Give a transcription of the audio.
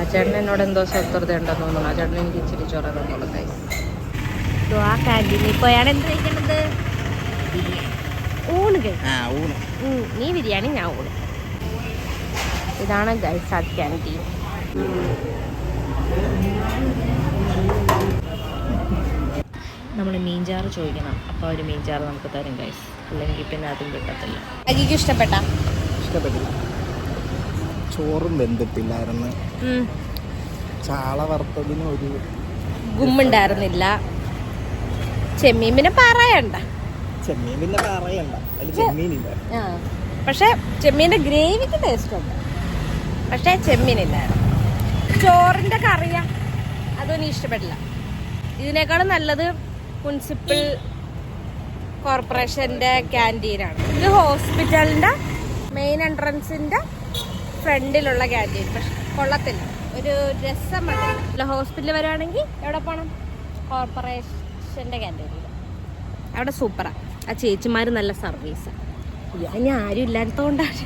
ആ ചേട്ടൻ എന്നോട് എന്തോ ശത്രുത ഉണ്ടെന്ന് തോന്നുന്നു. ആ ചേട്ടൻ എനിക്ക് ഇച്ചിരി ചോറ തന്നോളൂ ഗൈസ്. ആ ക്യാൻറ്റീനിൽ പോയാണ് എന്ത് കഴിക്കണത്? ഊണ് കഴിക്കും. നീ ബിരിയാണി, ഞാൻ ഊണ്. ഇതാണ് ഗൈസ് ആ ക്യാൻറ്റീൻ. നമ്മൾ മീൻചാറ് ചോദിക്കണം, അപ്പോൾ അവർ മീൻചാറ് നമുക്ക് തരും ഗൈസ്. അല്ലെങ്കിൽ പിന്നെ അതും കിട്ടത്തില്ല. അജിക്ക് ഇഷ്ടപ്പെട്ടില്ല. ചോറും വെന്തിട്ടില്ലായിരുന്നു. ചാള വറുത്തതിന് ഒരു ഗുമ്മുണ്ടായിരുന്നില്ല. ചെമ്മീൻ പിന്നെ പറയണ്ട. പക്ഷെ ചെമ്മീൻ്റെ ഗ്രേവിക്ക് ടേസ്റ്റ് ഉണ്ട്, പക്ഷെ ചെമ്മീനില്ലായിരുന്നു. ചോറിൻ്റെ കറിയാ അതൊന്നും ഇഷ്ടപ്പെട്ടില്ല. ഇതിനേക്കാളും നല്ലത് മുനിസിപ്പൽ കോർപ്പറേഷൻ്റെ ക്യാൻറ്റീനാണ്. ഇത് ഹോസ്പിറ്റലിൻ്റെ മെയിൻ എൻട്രൻസിൻ്റെ ഫ്രണ്ടിലുള്ള ക്യാൻറ്റീൻ. പക്ഷെ കൊള്ളത്തില്ല, ഒരു രസം വന്നില്ല. ഹോസ്പിറ്റലിൽ വരുവാണെങ്കിൽ എവിടെ പോകണം? കോർപ്പറേഷൻ്റെ ക്യാൻറ്റീനിൽ. അവിടെ സൂപ്പറാണ്. ആ ചേച്ചിമാർ നല്ല സർവീസാണ്. ഞാൻ ആരും ഇല്ലാത്തതുകൊണ്ടാണ്.